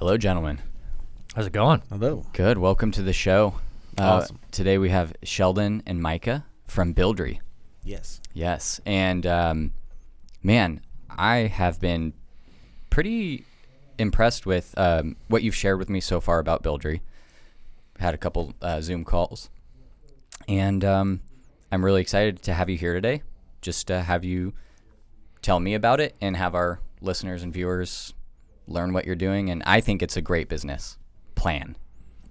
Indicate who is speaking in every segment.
Speaker 1: Hello, gentlemen.
Speaker 2: How's it going?
Speaker 3: Hello.
Speaker 1: Good. Welcome to the show.
Speaker 3: Awesome.
Speaker 1: Today we have Sheldon and Micah from Buildry.
Speaker 3: Yes.
Speaker 1: Yes. And, man, I have been pretty impressed with what you've shared with me so far about Buildry. Had a couple Zoom calls. And I'm really excited to have you here today, just to have you tell me about it and have our listeners and viewers learn what you're doing. And I think it's a great business plan.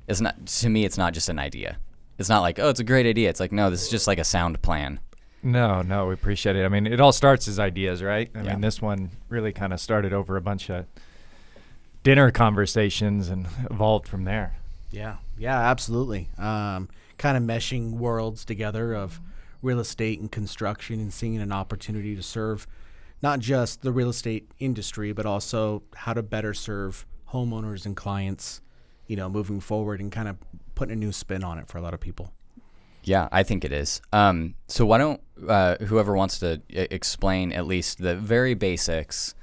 Speaker 1: It's not, to me, it's not just an idea. It's not like, oh, it's a great idea. It's like, no, this is just like a sound plan.
Speaker 2: No, we appreciate it. I mean, it all starts as ideas, right? I
Speaker 1: Yeah.
Speaker 2: mean, this one really kind of started over a bunch of dinner conversations and evolved from there.
Speaker 3: Yeah, absolutely. Kind of meshing worlds together of real estate and construction and seeing an opportunity to serve not just the real estate industry, but also how to better serve homeowners and clients, moving forward and kind of putting a new spin on it for a lot of people.
Speaker 1: Yeah, I think it is. So why don't whoever wants to explain at least the very basics,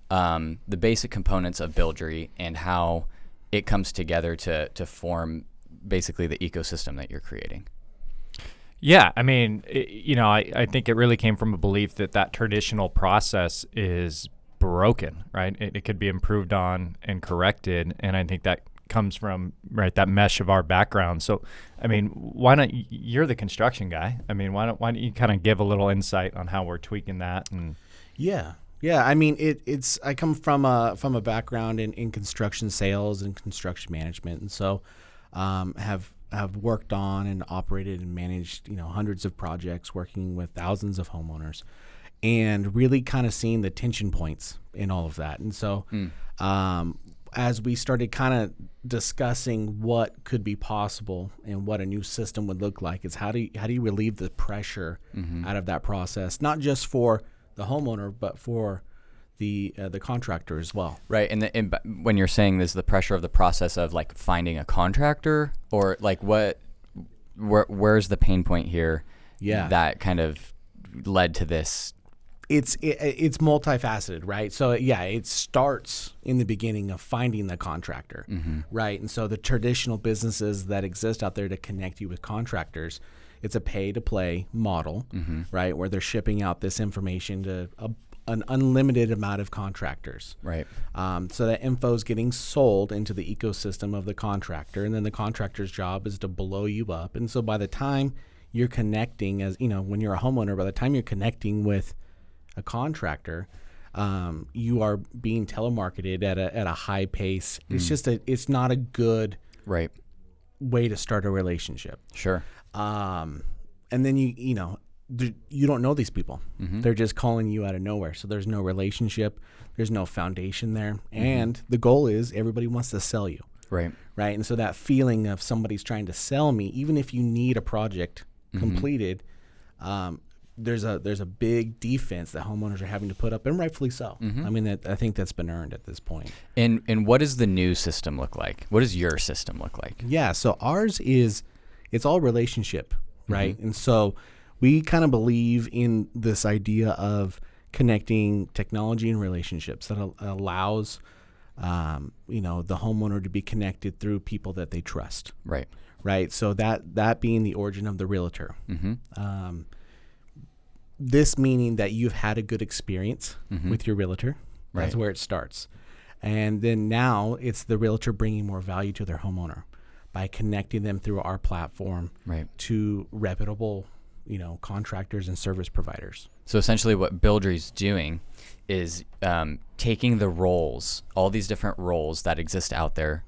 Speaker 1: the basic components of Buildry and how it comes together to form basically the ecosystem that you're creating.
Speaker 2: Yeah, I mean, I think it really came from a belief that traditional process is broken, right? It could be improved on and corrected, and I think that comes from that mesh of our background. So, I mean, why not? You're the construction guy. I mean, why don't you kind of give a little insight on how we're tweaking that? And
Speaker 3: Yeah. I mean, it's I come from a background in construction sales and construction management, and so have worked on and operated and managed hundreds of projects, working with thousands of homeowners, and really kind of seeing the tension points in all of that. And so as we started kind of discussing what could be possible and what a new system would look like, is how do you relieve the pressure out of that process, not just for the homeowner but for the contractor as well.
Speaker 1: Right, and when you're saying this, the pressure of the process of like finding a contractor, or like where's the pain point here?
Speaker 3: Yeah,
Speaker 1: that kind of led to this.
Speaker 3: It's multifaceted, right? So yeah, it starts in the beginning of finding the contractor, right? And so the traditional businesses that exist out there to connect you with contractors, it's a pay-to-play model, right? Where they're shipping out this information to an unlimited amount of contractors.
Speaker 1: Right.
Speaker 3: So that info is getting sold into the ecosystem of the contractor, and then the contractor's job is to blow you up. And so by the time you're connecting, when you're a homeowner, by the time you're connecting with a contractor, you are being telemarketed at a high pace. It's just it's not a good way to start a relationship.
Speaker 1: Sure.
Speaker 3: And then you don't know these people. They're just calling you out of nowhere. So there's no relationship. There's no foundation there. And the goal is everybody wants to sell you. Right. And so that feeling of somebody's trying to sell me, even if you need a project completed, there's a big defense that homeowners are having to put up, and rightfully so. I mean, I think that's been earned at this point.
Speaker 1: And what does the new system look like? What does your system look like? Yeah,
Speaker 3: so ours it's all relationship, right? And so we kind of believe in this idea of connecting technology and relationships that allows, the homeowner to be connected through people that they trust. Right. So that being the origin of the realtor. This meaning that you've had a good experience with your realtor. That's where it starts. And then now it's the realtor bringing more value to their homeowner by connecting them through our platform to reputable contractors and service providers.
Speaker 1: So essentially what Buildry's doing is taking the roles, all these different roles that exist out there.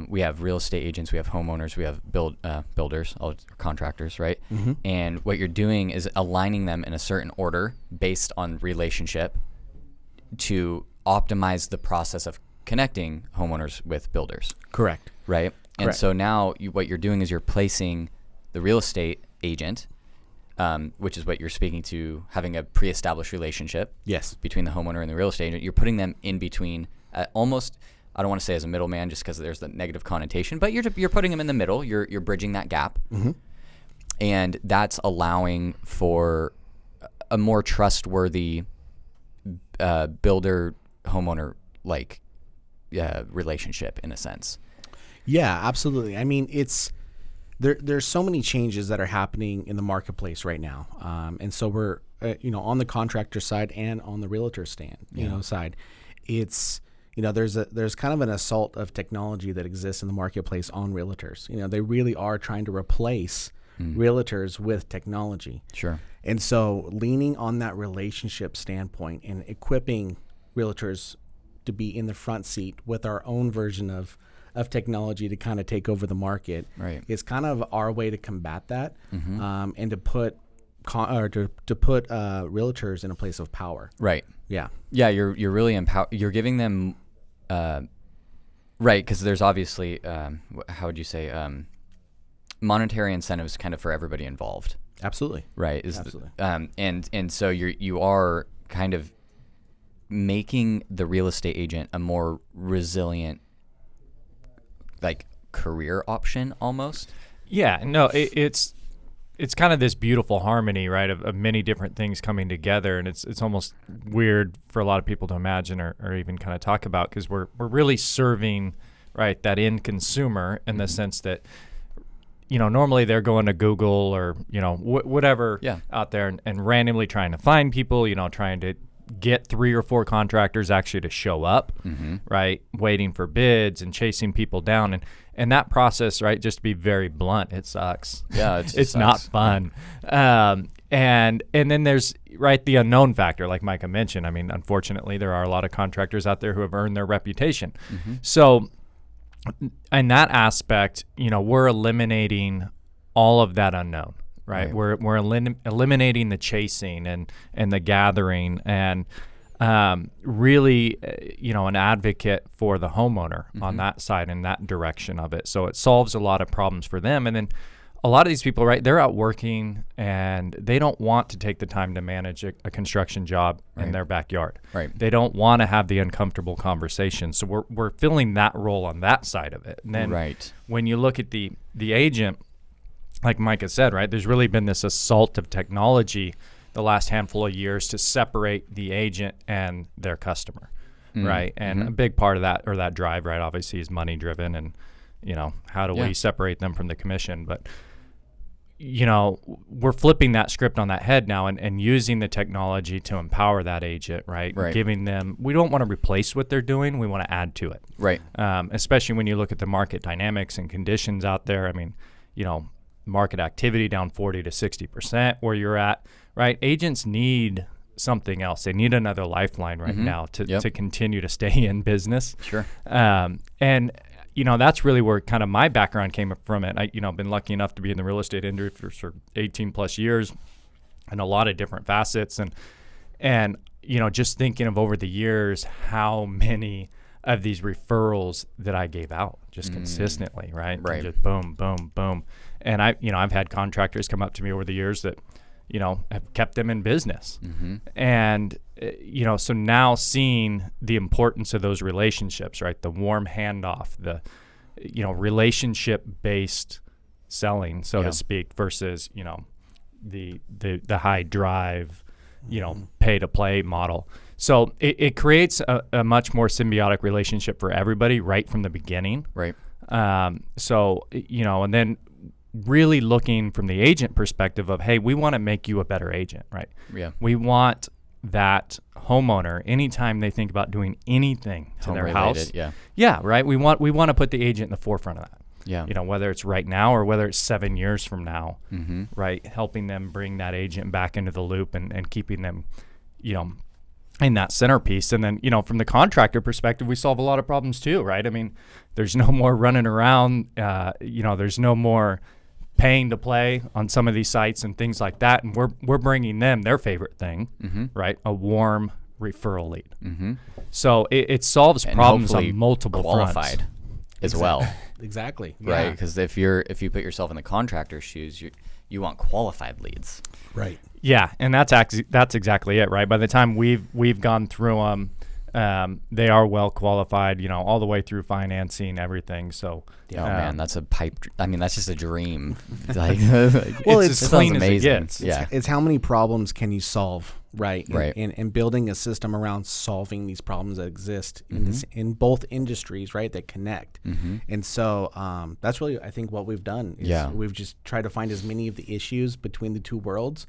Speaker 1: We have real estate agents, we have homeowners, we have builders, contractors, right? And what you're doing is aligning them in a certain order based on relationship to optimize the process of connecting homeowners with builders.
Speaker 3: Correct.
Speaker 1: Right? And so now what you're doing is you're placing the real estate agent, which is what you're speaking to, having a pre-established relationship between the homeowner and the real estate agent. You're putting them in between, almost, I don't want to say as a middleman just because there's the negative connotation, but you're putting them in the middle. You're bridging that gap. And that's allowing for a more trustworthy builder homeowner like relationship in a sense.
Speaker 3: Yeah, absolutely. I mean, there's so many changes that are happening in the marketplace right now, and so we're on the contractor side and on the realtor side, it's there's kind of an assault of technology that exists in the marketplace on realtors. They really are trying to replace realtors with technology.
Speaker 1: Sure.
Speaker 3: And so leaning on that relationship standpoint and equipping realtors to be in the front seat with our own version of technology to kind of take over the market is kind of our way to combat that, and to put realtors in a place of power.
Speaker 1: Right.
Speaker 3: Yeah.
Speaker 1: Yeah. You're really you're giving them, right. Because there's obviously, how would you say, monetary incentives kind of for everybody involved.
Speaker 3: Absolutely.
Speaker 1: Right.
Speaker 3: Absolutely.
Speaker 1: And so you are kind of making the real estate agent a more resilient, like, career option almost.
Speaker 2: Yeah, no, it's kind of this beautiful harmony, right, of many different things coming together, and it's almost weird for a lot of people to imagine or even kind of talk about, because we're really serving, right, that end consumer in the sense that, normally they're going to Google or whatever out there and randomly trying to find people, trying to get 3 or 4 contractors actually to show up, right? Waiting for bids and chasing people down. And that process, right, just to be very blunt, it sucks.
Speaker 1: Yeah,
Speaker 2: it's not fun. And then there's, right, the unknown factor, like Micah mentioned. I mean, unfortunately, there are a lot of contractors out there who have earned their reputation. So in that aspect, we're eliminating all of that unknown. Right. We're eliminating the chasing and the gathering and really, an advocate for the homeowner on that side and that direction of it. So it solves a lot of problems for them. And then a lot of these people, right, they're out working and they don't want to take the time to manage a construction job in their backyard.
Speaker 1: Right.
Speaker 2: They don't want to have the uncomfortable conversation. So we're filling that role on that side of it. And then when you look at the agent, like Micah said, right, there's really been this assault of technology the last handful of years to separate the agent and their customer, right? And a big part of that, or that drive, right, obviously is money driven, and, how do we separate them from the commission? But, we're flipping that script on that head now and using the technology to empower that agent, right? Giving them, we don't want to replace what they're doing, we want to add to it.
Speaker 1: Right.
Speaker 2: Especially when you look at the market dynamics and conditions out there. I mean, market activity down 40 to 60% where you're at, right? Agents need something else. They need another lifeline right now to continue to stay in business.
Speaker 1: Sure.
Speaker 2: And, that's really where kind of my background came from it. I've been lucky enough to be in the real estate industry for 18 plus years and a lot of different facets. And just thinking of over the years, how many of these referrals that I gave out just consistently, right?
Speaker 1: Right.
Speaker 2: Just boom, boom, boom. And I've had contractors come up to me over the years that, have kept them in business. And, so now seeing the importance of those relationships, right? The warm handoff, the, relationship-based selling, so to speak, versus, the high drive, pay to play model. So it creates a much more symbiotic relationship for everybody right from the beginning.
Speaker 1: Right.
Speaker 2: So, and then really looking from the agent perspective of, hey, we want to make you a better agent, right?
Speaker 1: Yeah.
Speaker 2: We want that homeowner, anytime they think about doing anything to their house. Yeah, right? We want to put the agent in the forefront of that.
Speaker 1: Yeah.
Speaker 2: Whether it's right now or whether it's 7 years from now, right? Helping them bring that agent back into the loop and keeping them, in that centerpiece. And then, from the contractor perspective, we solve a lot of problems too, right? I mean, there's no more running around, there's no more paying to play on some of these sites and things like that. And we're bringing them their favorite thing, right? A warm referral lead. So it solves problems on multiple
Speaker 1: qualified
Speaker 2: fronts.
Speaker 1: As well.
Speaker 3: Exactly.
Speaker 1: Right. Because if you put yourself in the contractor's shoes, you want qualified leads.
Speaker 3: Right.
Speaker 2: Yeah, and that's exactly it, right? By the time we've gone through them, they are well qualified, all the way through financing, everything. So,
Speaker 1: man, that's a pipe. I mean, that's just a dream.
Speaker 3: Well,
Speaker 2: it's as clean as it
Speaker 1: amazing.
Speaker 2: gets.
Speaker 3: It's how many problems can you solve right?
Speaker 1: Right.
Speaker 3: And building a system around solving these problems that exist in both industries, right, that connect. And so that's really, I think, what we've done is we've just tried to find as many of the issues between the two worlds,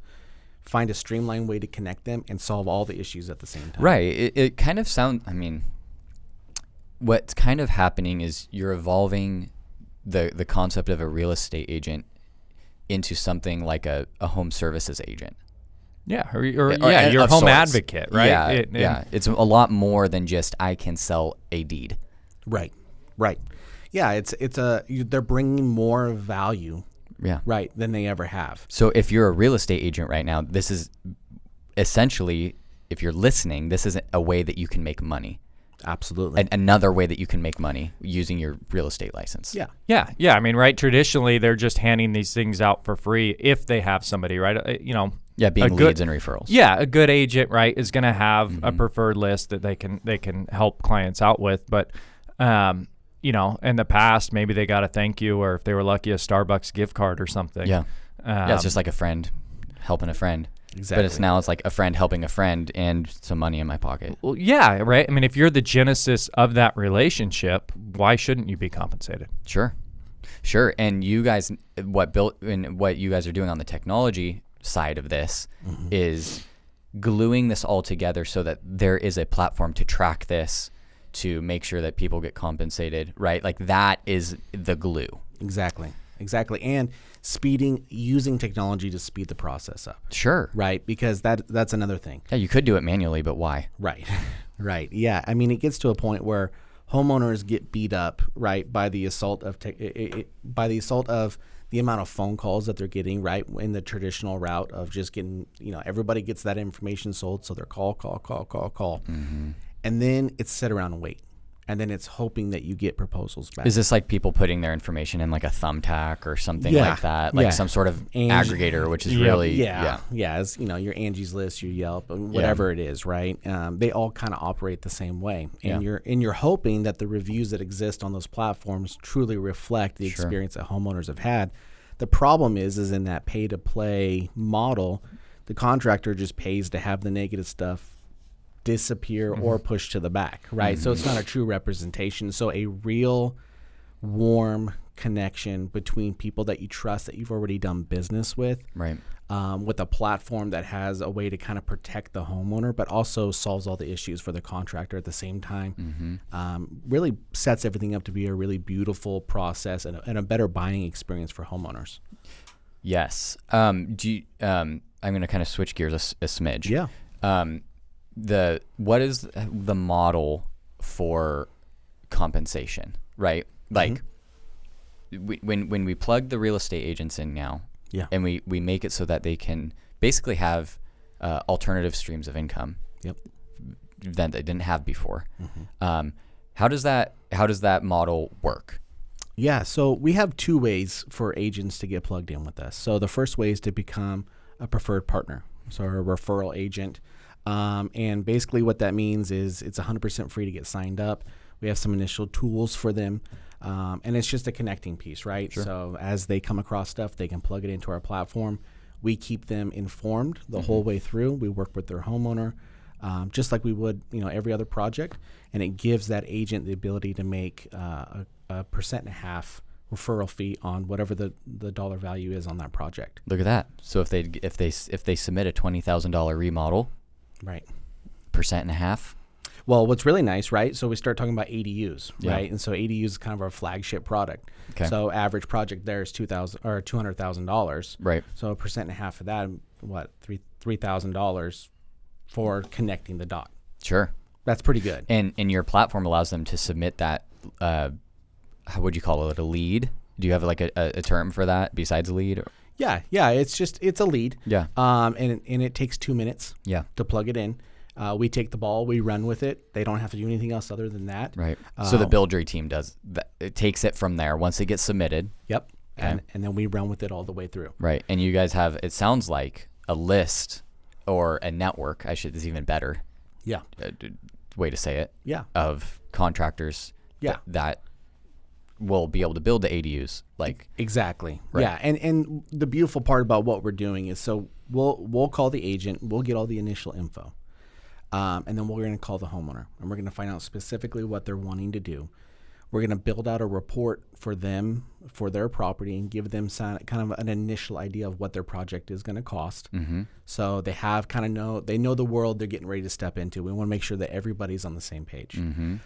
Speaker 3: find a streamlined way to connect them, and solve all the issues at the same time.
Speaker 1: Right. It kind of sounds, I mean, what's kind of happening is you're evolving the concept of a real estate agent into something like a home services agent.
Speaker 2: Yeah, or your home
Speaker 1: sorts.
Speaker 2: advocate, right?
Speaker 1: Yeah, it's a lot more than just I can sell a deed.
Speaker 3: Right. Yeah, they're bringing more value, right, than they ever have.
Speaker 1: So if you're a real estate agent right now, this is essentially, if you're listening, this is a way that you can make money.
Speaker 3: Absolutely.
Speaker 1: Another way that you can make money using your real estate license.
Speaker 2: Yeah. I mean, right, traditionally, they're just handing these things out for free if they have somebody, right?
Speaker 1: Yeah, being leads and referrals.
Speaker 2: Yeah, a good agent, right, is going to have a preferred list that they can help clients out with. But, in the past, maybe they got a thank you, or if they were lucky, a Starbucks gift card or something.
Speaker 1: Yeah. It's just like a friend helping a friend.
Speaker 3: Exactly.
Speaker 1: But it's like a friend helping a friend and some money in my pocket.
Speaker 2: Well, yeah, right. I mean, if you're the genesis of that relationship, why shouldn't you be compensated?
Speaker 1: Sure. And you guys, what you guys are doing on the technology side of this is gluing this all together so that there is a platform to track this, to make sure that people get compensated, right? Like that is the glue.
Speaker 3: Exactly. And using technology to speed the process up.
Speaker 1: Sure.
Speaker 3: Right, because that's another thing.
Speaker 1: Yeah, you could do it manually, but why?
Speaker 3: Right. Yeah, I mean, it gets to a point where homeowners get beat up, right, by the assault of the amount of phone calls that they're getting, right, in the traditional route of just getting, everybody gets that information sold, so they're call. And then it's sit around and wait. And then it's hoping that you get proposals back.
Speaker 1: Is this like people putting their information in like a thumbtack or something like that? Like some sort of aggregator, which is really...
Speaker 3: As, your Angie's List, your Yelp, whatever it is, right? They all kind of operate the same way. And you're hoping that the reviews that exist on those platforms truly reflect the experience that homeowners have had. The problem is in that pay-to-play model, the contractor just pays to have the negative stuff disappear or push to the back, right? So it's not a true representation. So a real warm connection between people that you trust, that you've already done business with,
Speaker 1: right?
Speaker 3: With a platform that has a way to kind of protect the homeowner, but also solves all the issues for the contractor at the same time. Really sets everything up to be a really beautiful process and a better buying experience for homeowners.
Speaker 1: Yes. I'm going to kind of switch gears a smidge.
Speaker 3: Yeah.
Speaker 1: What is the model for compensation, right? Like when we plug the real estate agents in now, and we make it so that they can basically have alternative streams of income that they didn't have before. How does that model work?
Speaker 3: Yeah, so we have two ways for agents to get plugged in with us. So the first way is to become a preferred partner, so a referral agent. And basically what that means is it's 100% free to get signed up. We have some initial tools for them. And it's just a connecting piece, right? Sure. So as they come across stuff, they can plug it into our platform. We keep them informed the whole way through. We work with their homeowner, just like we would, every other project. And it gives that agent the ability to make a 1.5% referral fee on whatever the dollar value is on that project.
Speaker 1: Look at that. So if they submit a $20,000 remodel,
Speaker 3: right,
Speaker 1: 1.5%.
Speaker 3: Well, what's really nice, right? So we start talking about ADUs, right? And so ADUs is kind of our flagship product. Okay. So average project there is $200,000,
Speaker 1: right?
Speaker 3: So 1.5% of that, what, $3,000 for connecting the dot.
Speaker 1: Sure,
Speaker 3: that's pretty good.
Speaker 1: And your platform allows them to submit that. How would you call it? A lead? Do you have like a term for that besides a lead?
Speaker 3: Yeah. It's a lead.
Speaker 1: Yeah.
Speaker 3: And it takes 2 minutes.
Speaker 1: Yeah.
Speaker 3: To plug it in. We take the ball, we run with it. They don't have to do anything else other than that.
Speaker 1: Right. So the Buildry team does that. It takes it from there once it gets submitted.
Speaker 3: Yep. Okay. And then we run with it all the way through.
Speaker 1: Right. And you guys have, it sounds like, a list or a network. Is even better.
Speaker 3: Yeah.
Speaker 1: Way to say it.
Speaker 3: Yeah.
Speaker 1: Of contractors.
Speaker 3: Yeah.
Speaker 1: That will be able to build the ADUs. Like
Speaker 3: exactly.
Speaker 1: Right.
Speaker 3: Yeah. And the beautiful part about what we're doing is, so we'll call the agent, we'll get all the initial info. And then we're going to call the homeowner, and we're going to find out specifically what they're wanting to do. We're going to build out a report for them, for their property, and give them kind of an initial idea of what their project is going to cost.
Speaker 1: Mm-hmm.
Speaker 3: So they have they know the world they're getting ready to step into. We want to make sure that everybody's on the same page.
Speaker 1: Mm-hmm.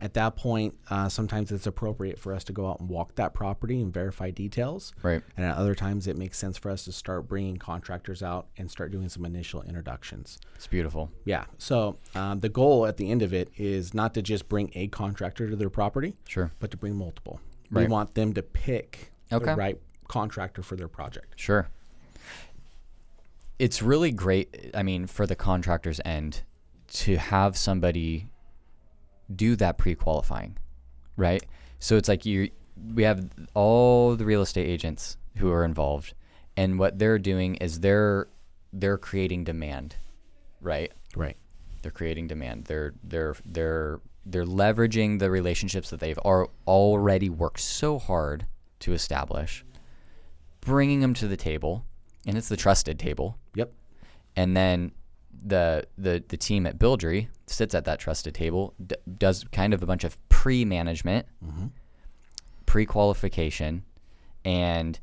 Speaker 3: At that point, sometimes it's appropriate for us to go out and walk that property and verify details.
Speaker 1: Right.
Speaker 3: And at other times, it makes sense for us to start bringing contractors out and start doing some initial introductions.
Speaker 1: It's beautiful.
Speaker 3: Yeah. So the goal at the end of it is not to just bring a contractor to their property,
Speaker 1: Sure.
Speaker 3: but to bring multiple.
Speaker 1: Right.
Speaker 3: We want them to pick
Speaker 1: Okay.
Speaker 3: the right contractor for their project.
Speaker 1: Sure. It's really great, I mean, for the contractor's end to have somebody do that pre-qualifying, right? So it's like we have all the real estate agents who are involved, and what they're doing is they're creating demand, right?
Speaker 3: Right.
Speaker 1: They're creating demand. They're leveraging the relationships that they've already worked so hard to establish, bringing them to the table, and it's the trusted table.
Speaker 3: Yep.
Speaker 1: And then the team at Buildry sits at that trusted table, does kind of a bunch of pre-management,
Speaker 3: Mm-hmm.
Speaker 1: pre-qualification, and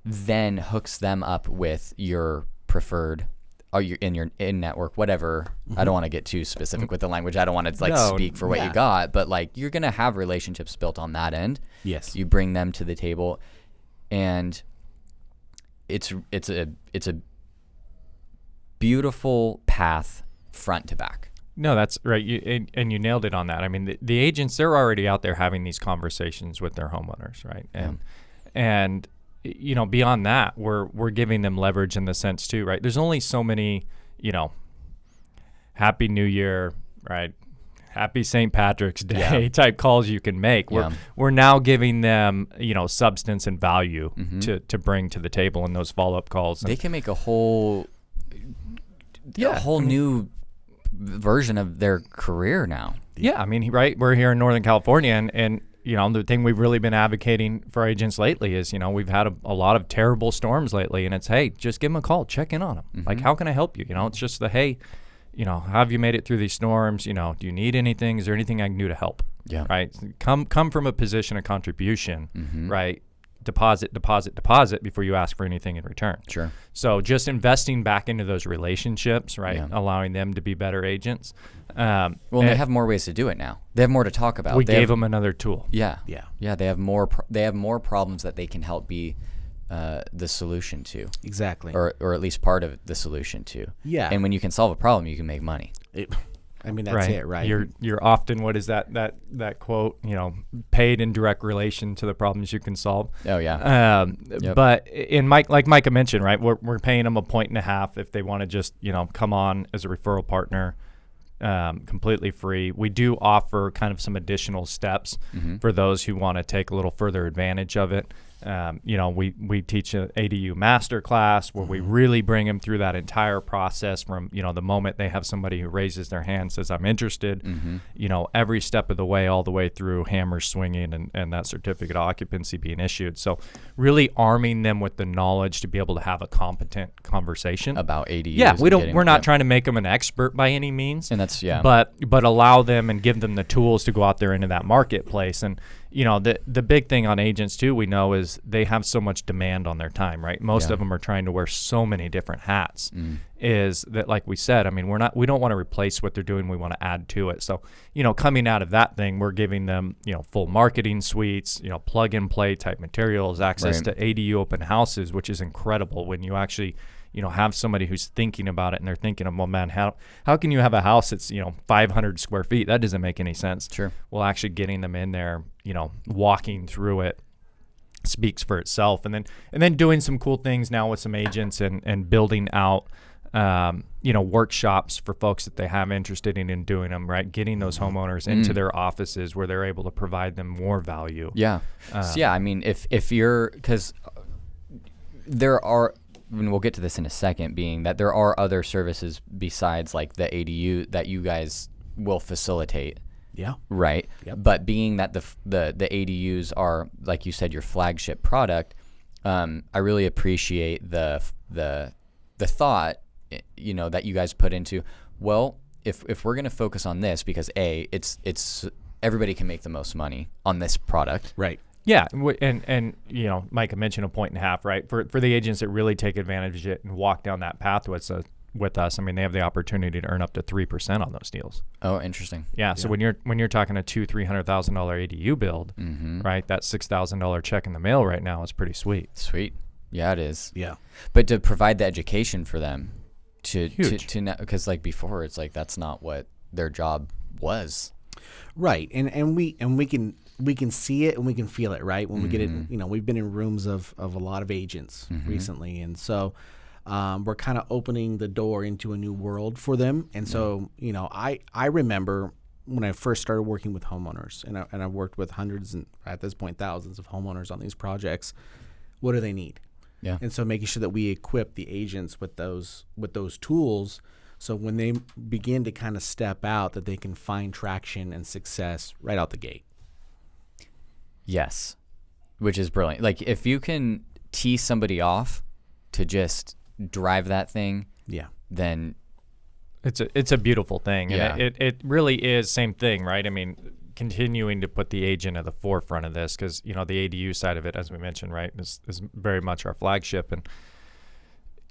Speaker 1: then hooks them up with your preferred, or your in-network, whatever. I don't want to get too specific with the language. I don't want to
Speaker 2: No,
Speaker 1: speak for what
Speaker 3: yeah.
Speaker 1: you got, but like you're going to have relationships built on that end.
Speaker 3: Yes.
Speaker 1: You bring them to the table, and it's a beautiful path front to back.
Speaker 2: No, that's right. And you nailed it on that. I mean, the agents, they're already out there having these conversations with their homeowners, right? And you know, beyond that, we're giving them leverage in the sense too, right? There's only so many, you know, Happy New Year, right? Happy St. Patrick's Day type calls you can make. We're now giving them, you know, substance and value to bring to the table in those follow-up calls.
Speaker 1: They can make a whole new version of their career now.
Speaker 2: Yeah, I mean, right? We're here in Northern California, and you know, the thing we've really been advocating for agents lately is, you know, we've had a lot of terrible storms lately, and it's, hey, just give them a call, check in on them. Like, how can I help you? You know, it's just hey, you know, how have you made it through these storms? You know, do you need anything? Is there anything I can do to help?
Speaker 1: Yeah.
Speaker 2: Right. Come from a position of contribution, right? Deposit before you ask for anything in return.
Speaker 1: Sure.
Speaker 2: So just investing back into those relationships, right?
Speaker 1: Yeah.
Speaker 2: Allowing them to be better agents.
Speaker 1: Well, they have more ways to do it now. They have more to talk about.
Speaker 2: We gave them another tool.
Speaker 1: Yeah.
Speaker 3: Yeah.
Speaker 1: Yeah. They have more. They have more problems that they can help be the solution to,
Speaker 3: Exactly.
Speaker 1: or at least part of the solution to.
Speaker 3: Yeah.
Speaker 1: And when you can solve a problem, you can make money.
Speaker 3: I mean, that's it, right?
Speaker 2: You're often, what is that quote? You know, paid in direct relation to the problems you can solve.
Speaker 1: Oh yeah. Yep.
Speaker 2: But like Micah mentioned, right? We're paying them 1.5 points if they want to just, you know, come on as a referral partner, completely free. We do offer kind of some additional steps for those who want to take a little further advantage of it. You know, we teach an ADU master class where we really bring them through that entire process from, you know, the moment they have somebody who raises their hand, says, I'm interested, you know, every step of the way, all the way through hammers swinging and that certificate of occupancy being issued. So really arming them with the knowledge to be able to have a competent conversation
Speaker 1: about ADUs.
Speaker 2: Yeah, we're not trying to make them an expert by any means.
Speaker 1: And that's,
Speaker 2: but allow them and give them the tools to go out there into that marketplace. And, you know, the big thing on agents too, we know, is they have so much demand on their time, right? Most of them are trying to wear so many different hats. Is that, like we said, I mean, we don't want to replace what they're doing. We want to add to it. So, you know, coming out of that thing, we're giving them, you know, full marketing suites, you know, plug and play type materials, access to ADU open houses, which is incredible when you actually, you know, have somebody who's thinking about it and they're thinking of, well, man, how can you have a house that's, you know, 500 square feet? That doesn't make any sense.
Speaker 1: Sure.
Speaker 2: Well, actually getting them in there, you know, walking through it speaks for itself. And then doing some cool things now with some agents and building out, you know, workshops for folks that they have interested in doing them, right? Getting those homeowners into their offices where they're able to provide them more value.
Speaker 1: Yeah. So, yeah, I mean, if you're, because there are, and we'll get to this in a second, being that there are other services besides like the ADU that you guys will facilitate
Speaker 3: Yeah.
Speaker 1: Right.
Speaker 3: Yep.
Speaker 1: But being that the ADUs are, like you said, your flagship product, I really appreciate the thought, that you guys put into, well, if we're going to focus on this, because it's everybody can make the most money on this product.
Speaker 3: Right.
Speaker 2: Yeah, and Micah mentioned 1.5 points, right? For the agents that really take advantage of it and walk down that path with us, I mean, they have the opportunity to earn up to 3% on those deals.
Speaker 1: Oh, interesting.
Speaker 2: Yeah. So when you're talking a $200,000-$300,000 ADU build, right? That $6,000 check in the mail right now is pretty sweet.
Speaker 1: Sweet. Yeah, it is.
Speaker 3: Yeah.
Speaker 1: But to provide the education for them to know, because like before, it's like that's not what their job was.
Speaker 3: Right. And we can see it and we can feel it, right? When we get it, we've been in rooms of a lot of agents recently, and so we're kind of opening the door into a new world for them. And so, I remember when I first started working with homeowners, and I've worked with hundreds and at this point thousands of homeowners on these projects. What do they need?
Speaker 1: Yeah.
Speaker 3: And so making sure that we equip the agents with those tools, so when they begin to kind of step out, that they can find traction and success right out the gate.
Speaker 1: Yes, which is brilliant. Like if you can tee somebody off to just drive that thing, then
Speaker 2: it's a beautiful thing.
Speaker 1: Yeah.
Speaker 2: And it really is same thing, right? I mean, continuing to put the agent at the forefront of this, because the ADU side of it, as we mentioned, right, is very much our flagship. And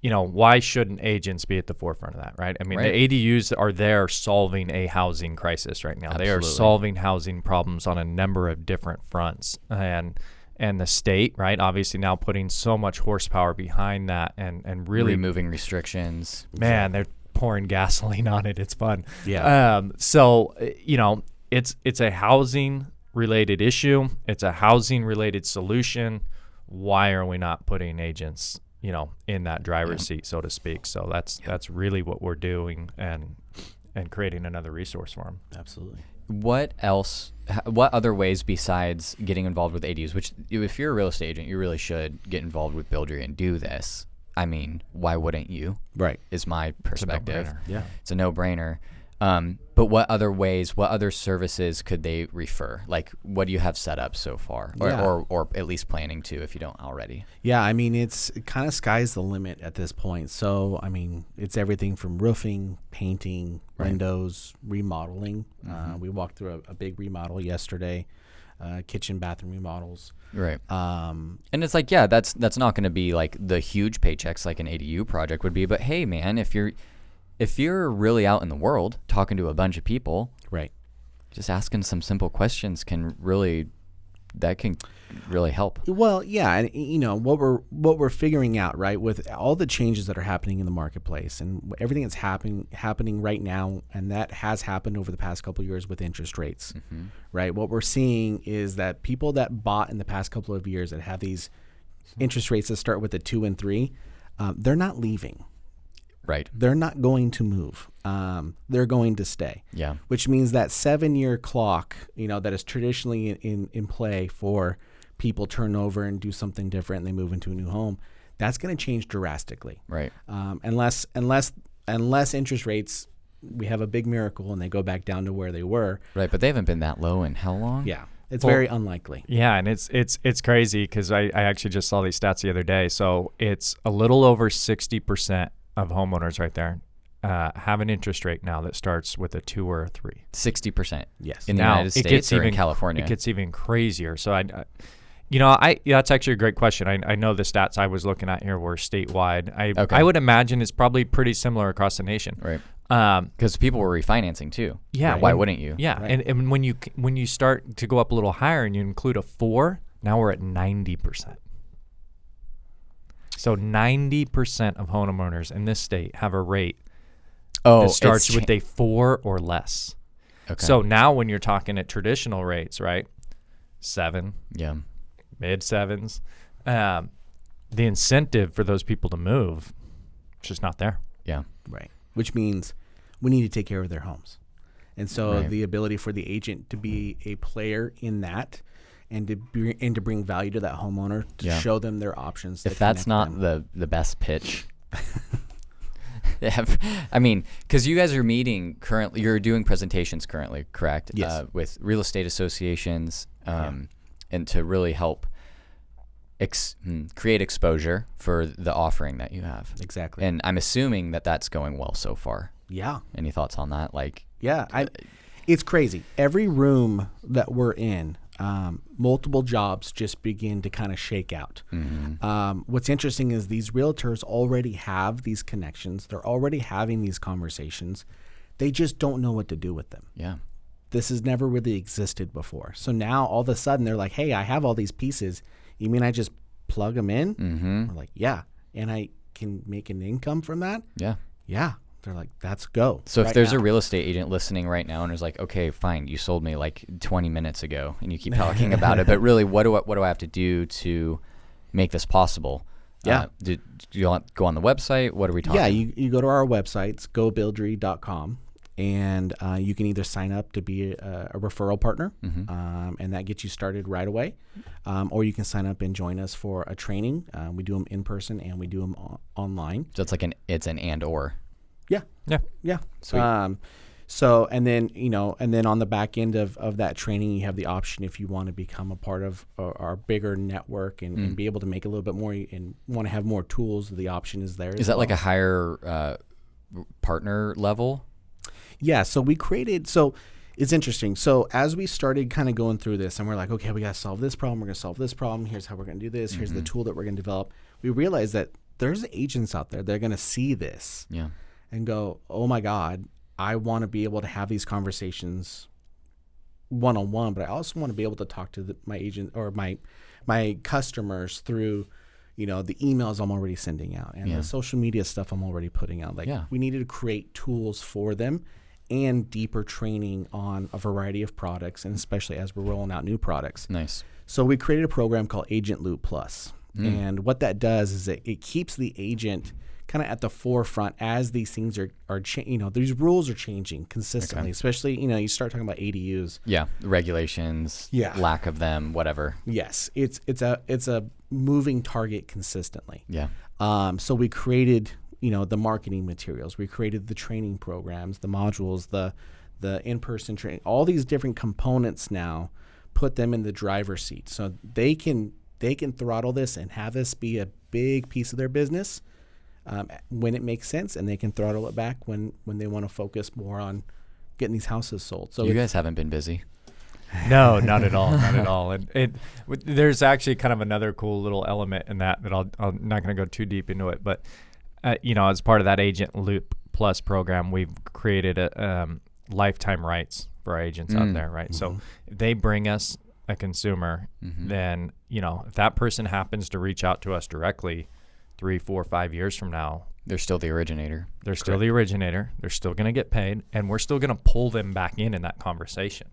Speaker 2: why shouldn't agents be at the forefront of that, right? I mean, the ADUs are there solving a housing crisis right now.
Speaker 1: Absolutely.
Speaker 2: They are solving housing problems on a number of different fronts. And the state, right, obviously now putting so much horsepower behind that and really
Speaker 1: removing restrictions.
Speaker 2: Man, they're pouring gasoline on it. It's fun.
Speaker 3: Yeah.
Speaker 2: So, it's a housing related issue. It's a housing related solution. Why are we not putting agents in that driver's seat, so to speak? So that's really what we're doing, and creating another resource for them.
Speaker 3: Absolutely.
Speaker 1: What else? What other ways besides getting involved with ADUs? Which, if you're a real estate agent, you really should get involved with Buildry and do this. I mean, why wouldn't you?
Speaker 3: Right.
Speaker 1: Is my perspective.
Speaker 2: It's a no-brainer.
Speaker 3: Yeah.
Speaker 1: It's a no-brainer. But what other ways? What other services could they refer? Like, what do you have set up so far, or at least planning to, if you don't already?
Speaker 3: Yeah, I mean, it kind of sky's the limit at this point. So, I mean, it's everything from roofing, painting, windows, remodeling. We walked through a big remodel yesterday, kitchen, bathroom remodels.
Speaker 1: Right. And it's like, yeah, that's not going to be like the huge paychecks like an ADU project would be. But hey, man, if you're really out in the world talking to a bunch of people,
Speaker 3: right,
Speaker 1: just asking some simple questions can really help.
Speaker 3: Well, yeah, and what we're figuring out, right, with all the changes that are happening in the marketplace and everything that's happening right now, and that has happened over the past couple of years with interest rates, right? What we're seeing is that people that bought in the past couple of years that have these interest rates that start with a 2 and 3, they're not leaving.
Speaker 1: Right.
Speaker 3: They're not going to move. They're going to stay.
Speaker 1: Yeah.
Speaker 3: Which means that 7-year clock, that is traditionally in play for people turn over and do something different and they move into a new home, that's going to change drastically.
Speaker 1: Right.
Speaker 3: Unless interest rates, we have a big miracle and they go back down to where they were.
Speaker 1: Right. But they haven't been that low in how long?
Speaker 3: Yeah. It's very unlikely.
Speaker 2: Yeah, and it's crazy because I actually just saw these stats the other day. So it's a little over 60% of homeowners right there have an interest rate now that starts with a 2 or a 3.
Speaker 1: 60%.
Speaker 3: Yes.
Speaker 1: In the
Speaker 2: now,
Speaker 1: United States or in California?
Speaker 2: It gets even crazier. So that's actually a great question. I know the stats I was looking at here were statewide. I would imagine it's probably pretty similar across the nation.
Speaker 1: Right. Because people were refinancing too.
Speaker 2: Yeah.
Speaker 1: Right? Why wouldn't you?
Speaker 2: Yeah.
Speaker 3: Right.
Speaker 2: And when you start to go up a little higher and you include a 4, now we're at 90%. So 90% of homeowners in this state have a rate that starts with a 4 or less.
Speaker 1: Okay.
Speaker 2: So now when you're talking at traditional rates, right, 7,
Speaker 1: Yeah.
Speaker 2: mid 7s, the incentive for those people to move is just not there.
Speaker 1: Yeah.
Speaker 3: Right. Which means we need to take care of their homes. And so
Speaker 1: Right.
Speaker 3: the ability for the agent to be a player in that and to bring value to that homeowner, to
Speaker 1: Yeah.
Speaker 3: show them their options.
Speaker 1: If that's not the best pitch, I mean, because you guys are meeting currently, you're doing presentations currently, correct?
Speaker 3: Yes.
Speaker 1: With real estate associations, and to really help create exposure for the offering that you have.
Speaker 3: Exactly.
Speaker 1: And I'm assuming that that's going well so far.
Speaker 3: Yeah.
Speaker 1: Any thoughts on that? Like,
Speaker 3: It's crazy. Every room that we're in, multiple jobs just begin to kind of shake out. What's interesting is these realtors already have these connections. They're already having these conversations. They just don't know what to do with them.
Speaker 1: yeah.
Speaker 3: This has never really existed before. So now all of a sudden they're like, hey, I have all these pieces. You mean I just plug them in? We're like, yeah. And I can make an income from that?
Speaker 1: Yeah.
Speaker 3: Yeah. They're like, let's go.
Speaker 1: So if
Speaker 3: right
Speaker 1: there's
Speaker 3: now.
Speaker 1: a real estate agent listening right now and is like, okay, fine, you sold me like 20 minutes ago and you keep talking about it, but really what do I have to do to make this possible?
Speaker 3: Yeah.
Speaker 1: Do you want to go on the website? What are we talking?
Speaker 3: Yeah, you go to our websites, gobuildry.com, and you can either sign up to be a referral partner, and that gets you started right away, or you can sign up and join us for a training. We do them in person and we do them online.
Speaker 1: So it's an and or.
Speaker 3: Yeah.
Speaker 2: Yeah.
Speaker 3: Yeah.
Speaker 1: Sweet.
Speaker 3: So, and then on the back end of that training, you have the option if you want to become a part of our bigger network and be able to make a little bit more and want to have more tools. The option is there.
Speaker 1: Is that like a higher partner level?
Speaker 3: Yeah. So it's interesting. So as we started kind of going through this and we're like, okay, we got to solve this problem. We're going to solve this problem. Here's how we're going to do this. Here's the tool that we're going to develop. We realized that there's agents out there that are going to see this and go, oh my God, I want to be able to have these conversations one-on-one, but I also want to be able to talk to my agent or my customers through, the emails I'm already sending out and the social media stuff I'm already putting out. We needed to create tools for them and deeper training on a variety of products, and especially as we're rolling out new products.
Speaker 1: Nice.
Speaker 3: So we created a program called Agent Loop Plus. And what that does is it keeps the agent kind of at the forefront as these things are these rules are changing consistently, especially, you start talking about ADUs.
Speaker 1: Yeah. Regulations, lack of them, whatever.
Speaker 3: Yes. It's a moving target consistently.
Speaker 1: Yeah.
Speaker 3: So we created, the marketing materials. We created the training programs, the modules, the in-person training, all these different components now, put them in the driver's seat. So they can throttle this and have this be a big piece of their business when it makes sense, and they can throttle it back when they want to focus more on getting these houses sold. So
Speaker 1: you guys haven't been busy.
Speaker 2: No, not at all, not at all. And there's actually kind of another cool little element in that I'm not going to go too deep into it, but as part of that Agent Loop Plus program, we've created a lifetime rights for our agents out there, right? So if they bring us a consumer, then if that person happens to reach out to us directly 3, 4, 5 years from now,
Speaker 1: They're still the originator.
Speaker 2: They're still the originator. They're still going to get paid, and we're still going to pull them back in that conversation.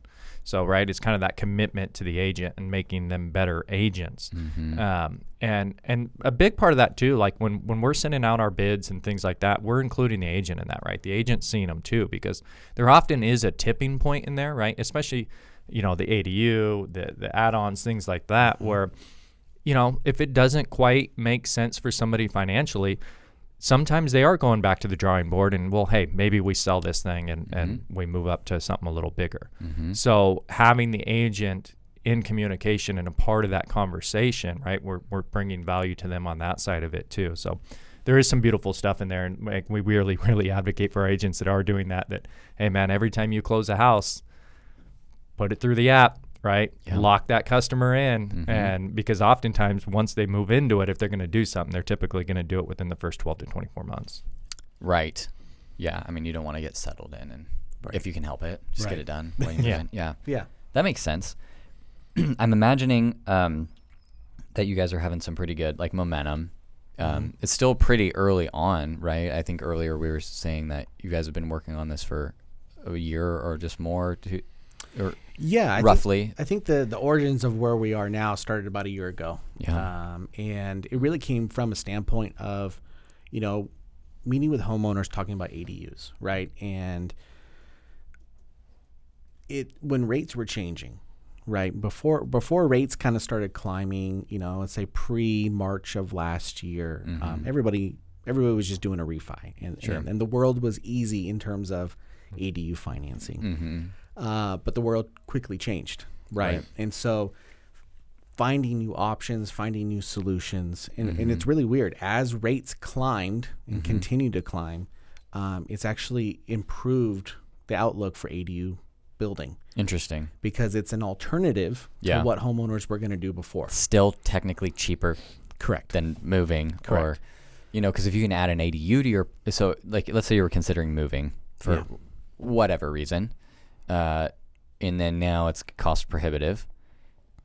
Speaker 2: So, right, it's kind of that commitment to the agent and making them better agents. And a big part of that too, like when we're sending out our bids and things like that, we're including the agent in that, right? The agent's seeing them too, because there often is a tipping point in there, right? Especially, the ADU, the add-ons, things like that, where, if it doesn't quite make sense for somebody financially, sometimes they are going back to the drawing board and, well, hey, maybe we sell this thing and we move up to something a little bigger. So having the agent in communication and a part of that conversation, right, we're bringing value to them on that side of it too. So there is some beautiful stuff in there, and we really, really advocate for our agents that are doing that, hey, man, every time you close a house, put it through the app, right? Yeah. Lock that customer in. And because oftentimes once they move into it, if they're going to do something, they're typically going to do it within the first 12 to 24 months.
Speaker 1: Right. Yeah. I mean, you don't want to get settled in, and if you can help it, just get it done. Yeah. That makes sense. I'm imagining that you guys are having some pretty good momentum. It's still pretty early on, right? I think earlier we were saying that you guys have been working on this for a year or just more roughly.
Speaker 3: I think the origins of where we are now started about a year ago. And it really came from a standpoint of, meeting with homeowners, talking about ADUs, right? And when rates were changing, right? Before rates kind of started climbing, let's say pre-March of last year, everybody everybody was just doing a refi, and the world was easy in terms of ADU financing. But the world quickly changed, right? And so finding new options, finding new solutions, and it's really weird. As rates climbed and continue to climb, it's actually improved the outlook for ADU building.
Speaker 1: Interesting.
Speaker 3: Because it's an alternative to what homeowners were going to do before.
Speaker 1: Still technically cheaper.
Speaker 3: Correct.
Speaker 1: Than moving.
Speaker 3: Correct.
Speaker 1: Or, because if you can add an ADU to your, so like, let's say you were considering moving for whatever reason, and then now it's cost prohibitive,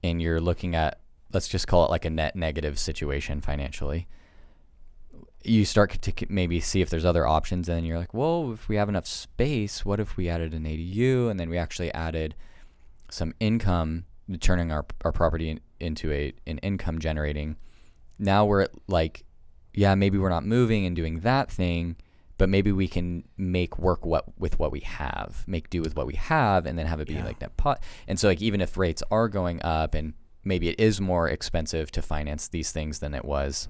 Speaker 1: and you're looking at, let's just call it like a net negative situation financially. You start to maybe see if there's other options, and then you're like, well, if we have enough space, what if we added an ADU, and then we actually added some income, turning our property into an income generating. Now we're at like, maybe we're not moving and doing that thing, but maybe we can make work with what we have, make do with what we have, and then have it be like that pot. And so like, even if rates are going up and maybe it is more expensive to finance these things than it was,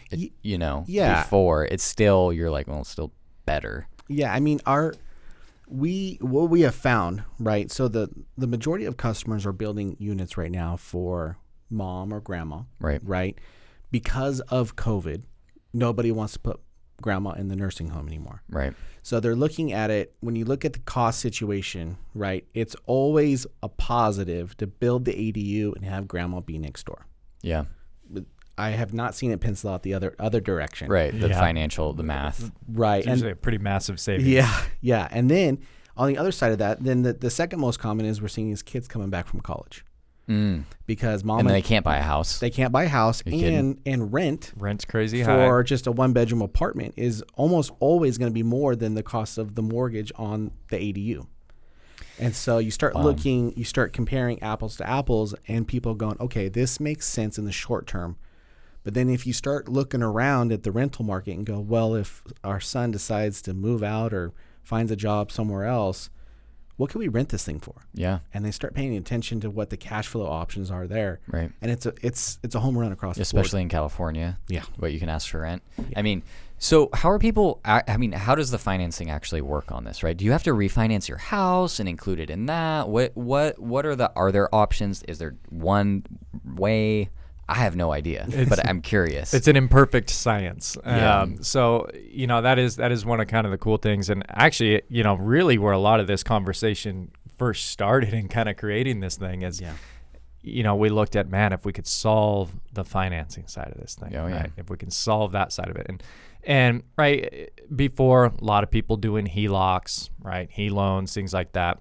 Speaker 1: before, it's still, you're like, well, it's still better. Yeah. I mean, what we have found, right? So the majority of customers are building units right now for mom or grandma, right? Because of COVID, nobody wants to put grandma in the nursing home anymore. Right. So they're looking at it, when you look at the cost situation, right, it's always a positive to build the ADU and have grandma be next door. Yeah. I have not seen it pencil out the other direction. Right. The financial, the math. Right.
Speaker 2: It's usually a pretty massive savings.
Speaker 3: Yeah. Yeah. And then on the other side of that, then the second most common is we're seeing these kids coming back from college. Because mom and they can't buy a house. They can't buy a house, and rent's
Speaker 2: crazy
Speaker 3: for
Speaker 2: high.
Speaker 3: Just a 1-bedroom apartment is almost always going to be more than the cost of the mortgage on the ADU. And so you start you start comparing apples to apples, and people going, okay, this makes sense in the short term. But then if you start looking around at the rental market and go, well, if our son decides to move out or finds a job somewhere else, what can we rent this thing for? Yeah. And they start paying attention to what the cash flow options are there. Right. And it's a home run across the board. Especially in California. Yeah. What you can ask for rent. Yeah. I mean, so how are people, how does the financing actually work on this, right? Do you have to refinance your house and include it in that? Are there options? Is there one way? I have no idea, but I'm curious.
Speaker 2: It's an imperfect science. So, that is one of kind of the cool things. And actually, really where a lot of this conversation first started in kind of creating this thing is, we looked at, if we could solve the financing side of this thing, right? If we can solve that side of it. And right before, a lot of people doing HELOCs, right? HE-loans, things like that.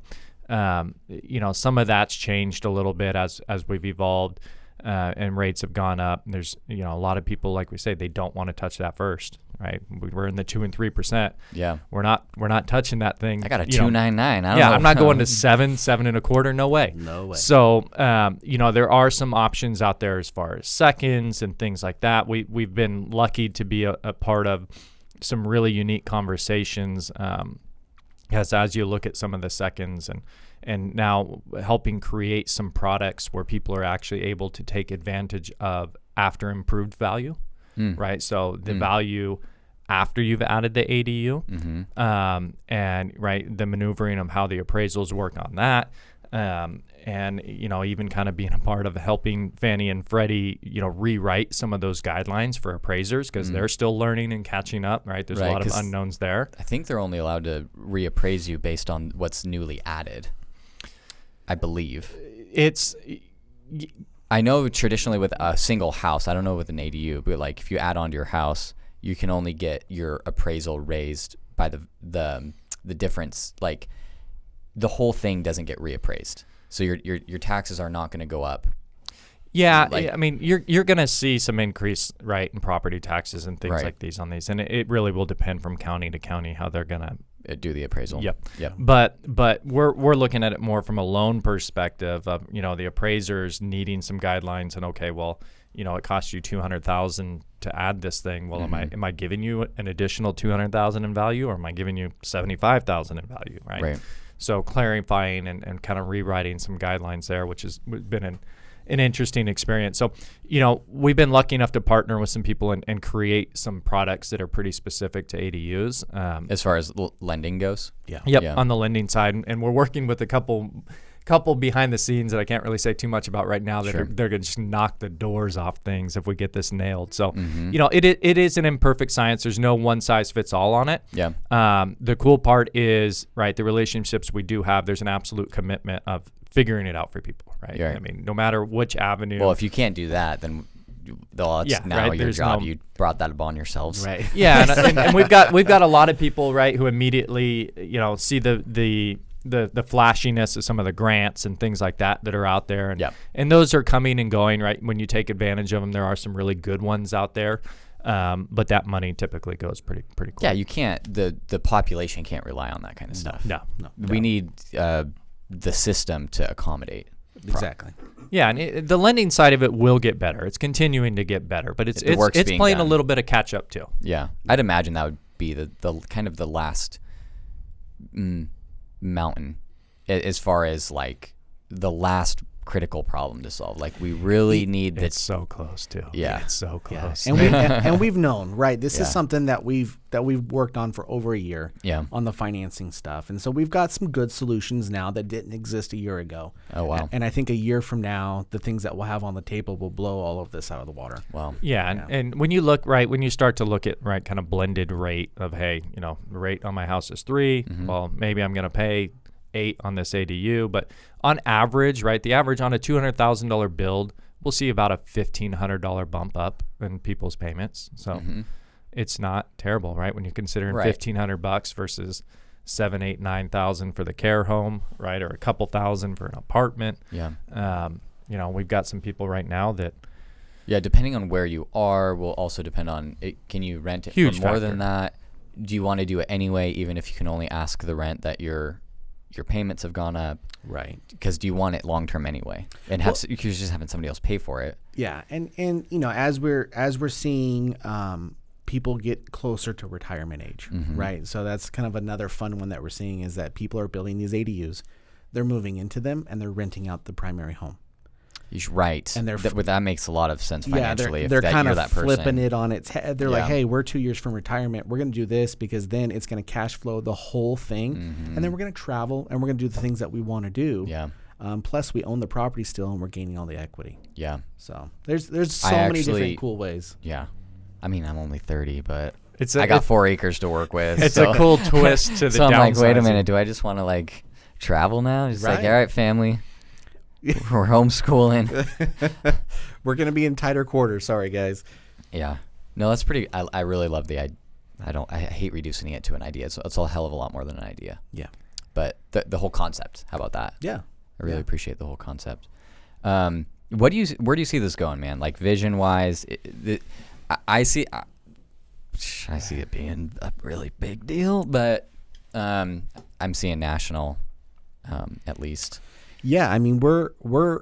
Speaker 2: Some of that's changed a little bit as we've evolved. And rates have gone up. There's, a lot of people, like we say, they don't want to touch that first, right? We're in the 2 and 3%. Yeah. We're not touching that thing. I got a 2.99. I don't know. I'm not going to 7.25. No way. No way. So, there are some options out there as far as seconds and things like that. We've been lucky to be a part of some really unique conversations. As you look at some of the seconds and now helping create some products where people are actually able to take advantage of after improved value, right? So the value after you've added the ADU, and right, the maneuvering of how the appraisals work on that, and even kind of being a part of helping Fannie and Freddie, rewrite some of those guidelines for appraisers because they're still learning and catching up, right? There's a lot of unknowns there.
Speaker 1: I think they're only allowed to reappraise you based on what's newly added, I believe. I know traditionally with a single house, I don't know with an ADU, but like if you add on to your house, you can only get your appraisal raised by the difference, like the whole thing doesn't get reappraised. So your taxes are not going to go up.
Speaker 2: Yeah, you're going to see some increase, right, in property taxes and things like these on these, and it really will depend from county to county how they're going to
Speaker 1: do the appraisal.
Speaker 2: Yep. But we're looking at it more from a loan perspective of the appraisers needing some guidelines and it costs you $200,000 to add this thing. Well, am I giving you an additional $200,000 in value, or am I giving you $75,000 in value, right? So clarifying and kind of rewriting some guidelines there, which has been an interesting experience. So, we've been lucky enough to partner with some people and create some products that are pretty specific to ADUs.
Speaker 1: As far as lending goes?
Speaker 2: Yep,
Speaker 1: Yeah.
Speaker 2: on the lending side. And we're working with a couple behind the scenes that I can't really say too much about right now that
Speaker 1: Sure.
Speaker 2: they're going to just knock the doors off things if we get this nailed. So,
Speaker 1: Mm-hmm.
Speaker 2: it is an imperfect science. There's no one size fits all on it.
Speaker 1: Yeah.
Speaker 2: The cool part is, right, the relationships we do have, there's an absolute commitment of figuring it out for people, right?
Speaker 1: Right.
Speaker 2: I mean, no matter which avenue.
Speaker 1: Well, if you can't do that, then it's now
Speaker 2: right,
Speaker 1: your
Speaker 2: there's
Speaker 1: job.
Speaker 2: no-
Speaker 1: You brought that upon yourselves.
Speaker 3: Right.
Speaker 2: Yeah, and we've got a lot of people, right, who immediately see the flashiness of some of the grants and things like that are out there, and
Speaker 1: Yep.
Speaker 2: and those are coming and going, right? When you take advantage of them, there are some really good ones out there, but that money typically goes pretty quick.
Speaker 1: Yeah, you can't. The population can't rely on that kind of stuff.
Speaker 2: No.
Speaker 1: We need the system to accommodate.
Speaker 3: Exactly.
Speaker 2: Yeah, and the lending side of it will get better. It's continuing to get better, but it's
Speaker 1: The work's being
Speaker 2: playing
Speaker 1: done.
Speaker 2: a little bit of catch up too.
Speaker 1: Yeah, I'd imagine that would be the kind of the last mountain as far as like the last critical problem to solve. Like we really need
Speaker 2: It's so close too.
Speaker 1: Yeah.
Speaker 2: It's so
Speaker 3: Yeah.
Speaker 2: close.
Speaker 3: And we've known, right? This
Speaker 1: Yeah.
Speaker 3: is something that we've worked on for over a year.
Speaker 1: Yeah.
Speaker 3: On the financing stuff, and so we've got some good solutions now that didn't exist a year ago.
Speaker 1: Oh, wow.
Speaker 3: And I think a year from now, the things that we'll have on the table will blow all of this out of the water.
Speaker 1: Wow.
Speaker 2: Yeah, and when you look, right, when you start to look at, right, kind of blended rate of, hey, the rate on my house is 3, well, maybe I'm going to pay 8 on this ADU, but on average, right, the average on a $200,000 build, we'll see about a $1,500 bump up in people's payments. So it's not terrible, right, when you're considering
Speaker 1: Right.
Speaker 2: $1,500 versus 7, 8, 9,000 for the care home, right, or a couple thousand for an apartment.
Speaker 1: Yeah.
Speaker 2: We've got some people right now that.
Speaker 1: Yeah, depending on where you are will also depend on can you rent it
Speaker 2: Huge
Speaker 1: for more
Speaker 2: factor.
Speaker 1: than that? Do you want to do it anyway, even if you can only ask the rent that your payments have gone up?
Speaker 3: Right.
Speaker 1: Because do you want it long term anyway? And you're just having somebody else pay for it.
Speaker 3: Yeah, and as we're seeing people get closer to retirement age, right? So that's kind of another fun one that we're seeing is that people are building these ADUs, they're moving into them, and they're renting out the primary home.
Speaker 1: Right.
Speaker 3: And they're
Speaker 1: that makes a lot of sense financially.
Speaker 3: Yeah, they're
Speaker 1: if
Speaker 3: kind
Speaker 1: you're
Speaker 3: of
Speaker 1: that person.
Speaker 3: flipping it on its head. They're like,
Speaker 1: Yeah.
Speaker 3: hey, we're 2 years from retirement. We're going to do this because then it's going to cash flow the whole thing. And then we're going to travel and we're going to do the things that we want to do.
Speaker 1: Yeah.
Speaker 3: Plus, we own the property still and we're gaining all the equity.
Speaker 1: Yeah.
Speaker 3: So there's so many different cool ways.
Speaker 1: Yeah. I mean, I'm only 30, but
Speaker 2: It's
Speaker 1: I got 4 acres to work with.
Speaker 2: It's
Speaker 1: so.
Speaker 2: a cool twist to the
Speaker 1: So I'm like, wait a
Speaker 2: downsizing.
Speaker 1: minute. Do I just want to like travel now? Just like,
Speaker 3: Right.
Speaker 1: all right, family. We're homeschooling.
Speaker 3: We're going to be in tighter quarters. Sorry, guys.
Speaker 1: Yeah. No, that's pretty. I really love the idea. I hate reducing it to an idea. It's a hell of a lot more than an idea.
Speaker 3: Yeah.
Speaker 1: But the whole concept. How about that?
Speaker 3: Yeah.
Speaker 1: I really appreciate the whole concept. Where do you see this going, man? Like vision wise, I see it being a really big deal, but I'm seeing national, at least.
Speaker 3: Yeah, I mean we're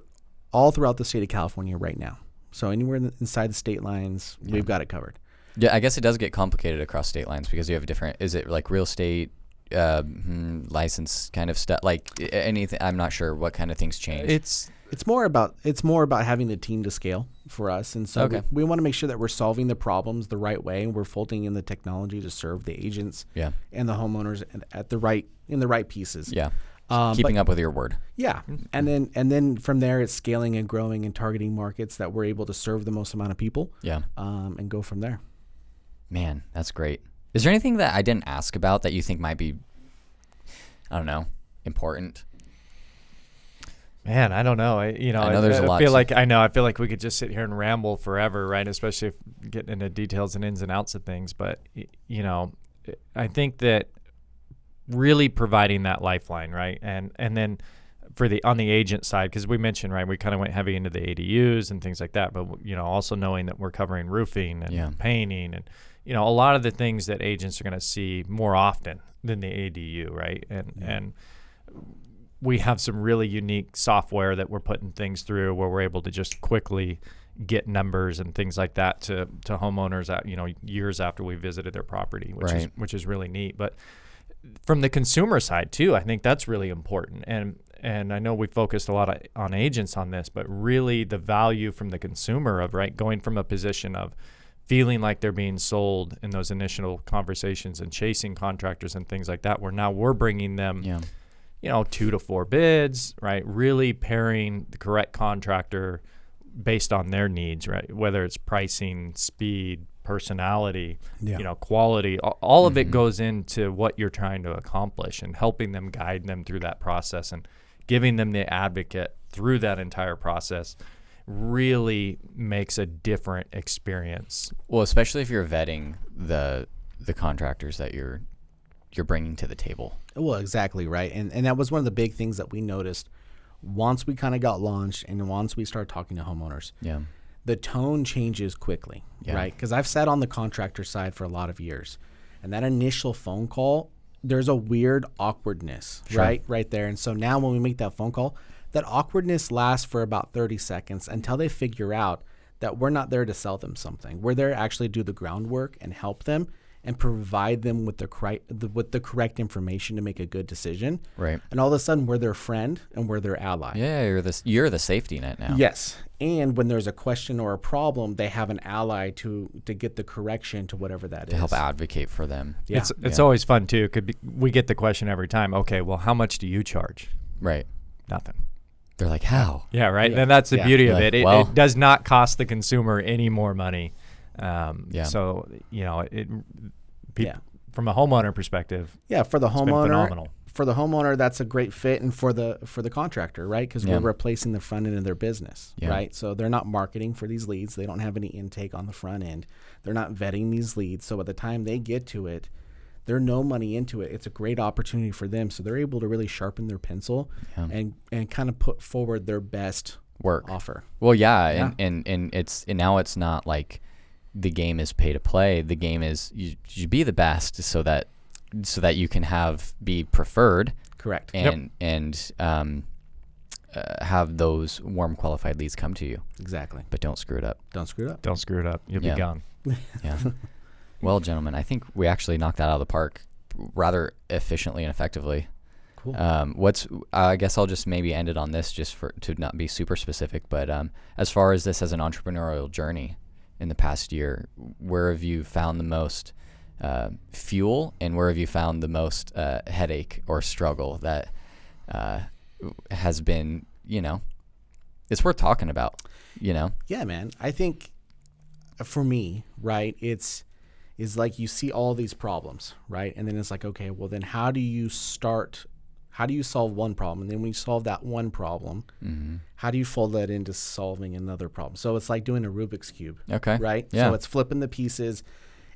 Speaker 3: all throughout the state of California right now. So anywhere inside the state lines, we've got it covered.
Speaker 1: Yeah, I guess it does get complicated across state lines because you have different. Is it like real estate license kind of stuff? Like anything? I'm not sure what kind of things change.
Speaker 3: It's more about having the team to scale for us, and so
Speaker 1: Okay.
Speaker 3: we want to make sure that we're solving the problems the right way, and we're folding in the technology to serve the agents
Speaker 1: Yeah.
Speaker 3: and the homeowners at the right pieces.
Speaker 1: Yeah.
Speaker 3: But-
Speaker 1: Keeping up with your word.
Speaker 3: Yeah, and then from there it's scaling and growing and targeting markets that we're able to serve the most amount of people.
Speaker 1: Yeah.
Speaker 3: And go from there.
Speaker 1: Man, that's great. Is there anything that I didn't ask about that you think might be, I don't know, important?
Speaker 2: Man, I don't know. I
Speaker 1: know there's a lot
Speaker 2: feel
Speaker 1: to-
Speaker 2: like I feel like we could just sit here and ramble forever, right? Especially if getting into details and ins and outs of things. But I think that really providing that lifeline, right? And then on the agent side, because we mentioned, right, we kind of went heavy into the ADUs and things like that. But also knowing that we're covering roofing and painting and a lot of the things that agents are going to see more often than the ADU, right? And we have some really unique software that we're putting things through where we're able to just quickly get numbers and things like that to homeowners years after we visited their property, which
Speaker 1: Right.
Speaker 2: is really neat. But from the consumer side too, I think that's really important. And I know we focused a lot on agents on this, but really the value from the consumer of, right, going from a position of feeling like they're being sold in those initial conversations and chasing contractors and things like that, where now we're bringing them, 2 to 4 bids, right? Really pairing the correct contractor based on their needs, right? Whether it's pricing, speed, personality, quality, all of it goes into what you're trying to accomplish, and helping them, guide them through that process, and giving them the advocate through that entire process really makes a different experience.
Speaker 1: Well, especially if you're vetting the contractors that you're bringing to the table.
Speaker 3: Well, exactly, right. And that was one of the big things that we noticed once we kind of got launched and once we started talking to homeowners.
Speaker 1: Yeah.
Speaker 3: The tone changes quickly, right? Because I've sat on the contractor side for a lot of years. And that initial phone call, there's a weird awkwardness, right there. And so now when we make that phone call, that awkwardness lasts for about 30 seconds until they figure out that we're not there to sell them something. We're there to actually do the groundwork and help them and provide them with the correct information to make a good decision.
Speaker 1: Right.
Speaker 3: And all of a sudden, we're their friend and we're their ally.
Speaker 1: Yeah, you're the safety net now.
Speaker 3: Yes. And when there's a question or a problem, they have an ally to get the correction to whatever that is.
Speaker 1: To help advocate for them.
Speaker 2: Yeah. It's always fun too. We get the question every time, okay, well, how much do you charge?
Speaker 1: Right.
Speaker 2: Nothing.
Speaker 1: They're like, how?
Speaker 2: Yeah, right. And that's the beauty of it. It does not cost the consumer any more money. So, from a homeowner perspective,
Speaker 3: for the homeowner,
Speaker 2: phenomenal.
Speaker 3: For the homeowner, that's a great fit, and for the contractor, right? Because we're replacing the front end of their business, right? So they're not marketing for these leads. They don't have any intake on the front end. They're not vetting these leads. So by the time they get to it, they're no money into it. It's a great opportunity for them. So they're able to really sharpen their pencil and kind of put forward their best
Speaker 1: work
Speaker 3: offer.
Speaker 1: Well, and it's not like the game is pay to play. The game is you be the best so that you can be preferred.
Speaker 3: Correct.
Speaker 1: And have those warm qualified leads come to you.
Speaker 3: Exactly.
Speaker 1: But don't screw it up.
Speaker 3: Don't screw it up.
Speaker 2: Don't screw it up. You'll be gone.
Speaker 1: Yeah. Well, gentlemen, I think we actually knocked that out of the park rather efficiently and effectively.
Speaker 3: Cool.
Speaker 1: I guess I'll just maybe end it on this, just to not be super specific, but as far as this as an entrepreneurial journey in the past year, where have you found the most fuel, and where have you found the most headache or struggle that has been, it's worth talking about,
Speaker 3: Yeah, man. I think for me, right, it's like you see all these problems, right? And then it's like, okay, well then how do you solve one problem? And then when you solve that one problem, how do you fold that into solving another problem? So it's like doing a Rubik's Cube.
Speaker 1: Okay.
Speaker 3: Right?
Speaker 1: Yeah.
Speaker 3: So it's flipping the pieces.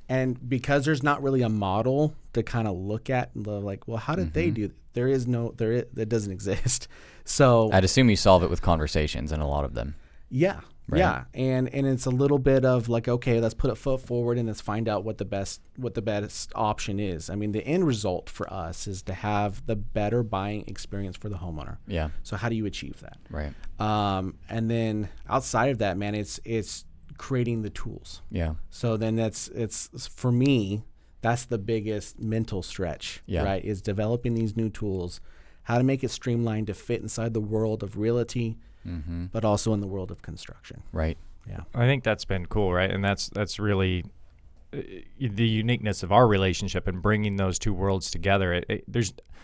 Speaker 3: And because there's not really a model to kind of look at and like, well, how did they do that? That doesn't exist. So
Speaker 1: I'd assume you solve it with conversations, and a lot of them.
Speaker 3: Yeah. Right. Yeah. And it's a little bit of like, okay, let's put a foot forward and let's find out what the best option is. I mean, the end result for us is to have the better buying experience for the homeowner.
Speaker 1: Yeah.
Speaker 3: So how do you achieve that?
Speaker 1: Right.
Speaker 3: And then outside of that, man, it's creating the tools.
Speaker 1: Yeah.
Speaker 3: So then it's for me, that's the biggest mental stretch, right? Is developing these new tools, how to make it streamlined to fit inside the world of realty, but also in the world of construction.
Speaker 1: Right.
Speaker 3: Yeah.
Speaker 2: I think that's been cool, right? And that's really the uniqueness of our relationship and bringing those two worlds together.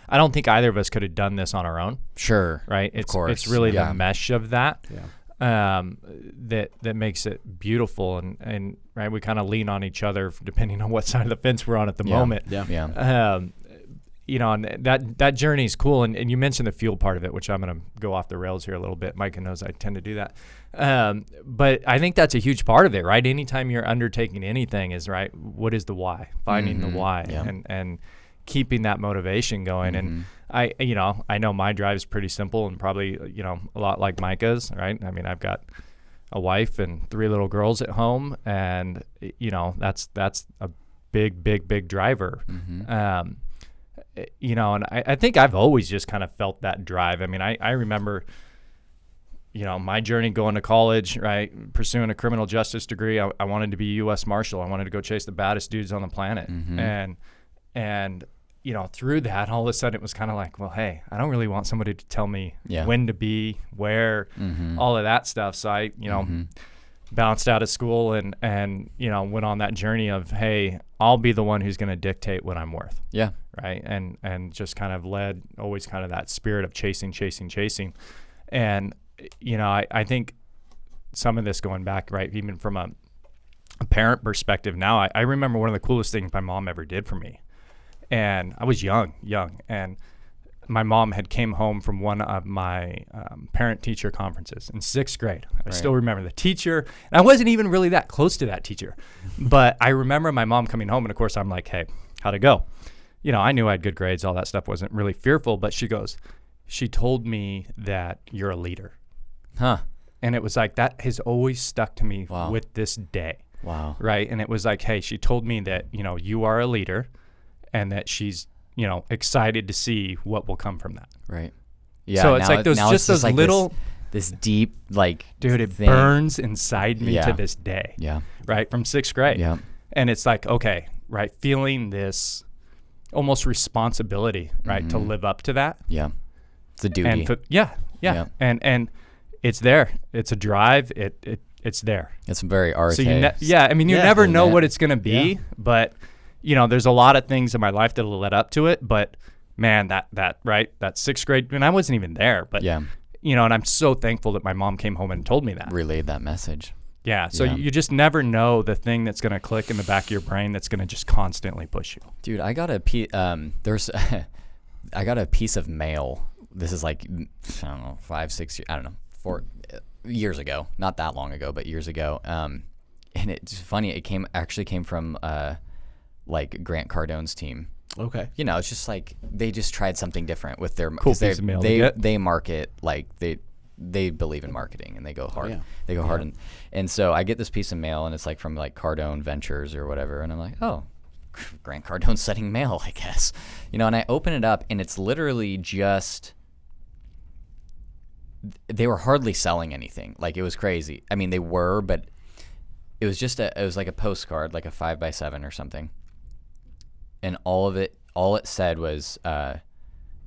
Speaker 2: I don't think either of us could have done this on our own.
Speaker 1: Sure.
Speaker 2: Right.
Speaker 1: Of course.
Speaker 2: It's really the mesh of that.
Speaker 3: Yeah.
Speaker 2: That makes it beautiful, and right, we kind of lean on each other depending on what side of the fence we're on at the moment.
Speaker 3: Yeah.
Speaker 2: And that journey is cool. And you mentioned the fuel part of it, which I'm going to go off the rails here a little bit. Micah knows I tend to do that. But I think that's a huge part of it, right? Anytime you're undertaking anything is, right, what is the why? Finding the why and keeping that motivation going. And I know my drive is pretty simple and probably, a lot like Micah's, right? I mean, I've got a wife and 3 little girls at home, and, that's a big driver. And I think I've always just kind of felt that drive. I mean, I remember, my journey going to college, right, pursuing a criminal justice degree. I wanted to be a U.S. Marshal. I wanted to go chase the baddest dudes on the planet. And through that, all of a sudden it was kind of like, well, hey, I don't really want somebody to tell me when to be, where, all of that stuff. So I, bounced out of school and went on that journey of, hey, I'll be the one who's going to dictate what I'm worth.
Speaker 1: Yeah.
Speaker 2: Right. And just kind of led always kind of that spirit of chasing. And, I think some of this going back, right, even from a parent perspective now, I remember one of the coolest things my mom ever did for me. And I was young. And my mom had came home from one of my parent-teacher conferences in 6th grade. I still remember the teacher. And I wasn't even really that close to that teacher. But I remember my mom coming home, and of course I'm like, hey, how'd it go? I knew I had good grades, all that stuff, wasn't really fearful. But she told me that you're a leader.
Speaker 1: Huh.
Speaker 2: And it was like, that has always stuck to me with this day.
Speaker 1: Wow.
Speaker 2: Right. And it was like, hey, she told me that, you are a leader, and that she's, excited to see what will come from that.
Speaker 1: Right. Yeah.
Speaker 2: So it's like those
Speaker 1: like
Speaker 2: little,
Speaker 1: this deep, like,
Speaker 2: dude, it
Speaker 1: thing.
Speaker 2: Burns inside me to this day.
Speaker 1: Yeah.
Speaker 2: Right. From 6th grade.
Speaker 1: Yeah.
Speaker 2: And it's like, okay, right. Feeling this almost responsibility, right. To live up to that.
Speaker 1: Yeah. It's a duty.
Speaker 2: And yeah. And it's there. It's a drive. It's there.
Speaker 1: It's very archaic.
Speaker 2: So you never know what it's going to be, but there's a lot of things in my life that'll led up to it, but man, that 6th grade, and I wasn't even there, but and I'm so thankful that my mom came home and told me that.
Speaker 1: Relayed that message.
Speaker 2: Yeah. So you just never know the thing that's going to click in the back of your brain that's going to just constantly push you.
Speaker 1: Dude, I got I got a piece of mail. This is like, I don't know, 5, 6 years, I don't know, 4 years ago, not that long ago, but years ago. And it's funny. It actually came from, like Grant Cardone's team.
Speaker 3: Okay.
Speaker 1: It's just like they just tried something different with their
Speaker 2: cool piece of mail.
Speaker 1: They market like they believe in marketing, and they go hard.
Speaker 3: Oh, yeah.
Speaker 1: They go hard, and so I get this piece of mail, and it's like from like Cardone Ventures or whatever, and I'm like, oh, Grant Cardone's sending mail, I guess. And I open it up, and it's literally just, they were hardly selling anything. Like, it was crazy. I mean, they were, but it was just it was like a postcard, like a 5x7 or something. And all it said was,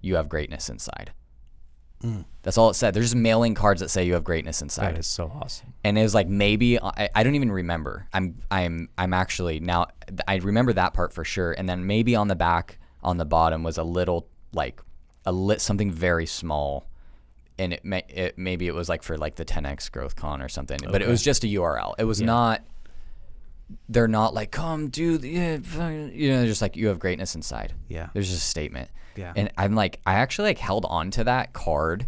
Speaker 1: you have greatness inside. That's all it said. There's just mailing cards that say you have greatness inside.
Speaker 2: That is so awesome.
Speaker 1: And it was like, maybe, I don't even remember. I'm actually, now, I remember that part for sure. And then maybe on the back, on the bottom was a little, like, something very small. And maybe it was like for like the 10X Growth Con or something. Okay. But it was just a URL. It was not, they're not like, come do just like, you have greatness inside.
Speaker 3: Yeah.
Speaker 1: There's just a statement.
Speaker 3: Yeah.
Speaker 1: And I'm like, I actually like held on to that card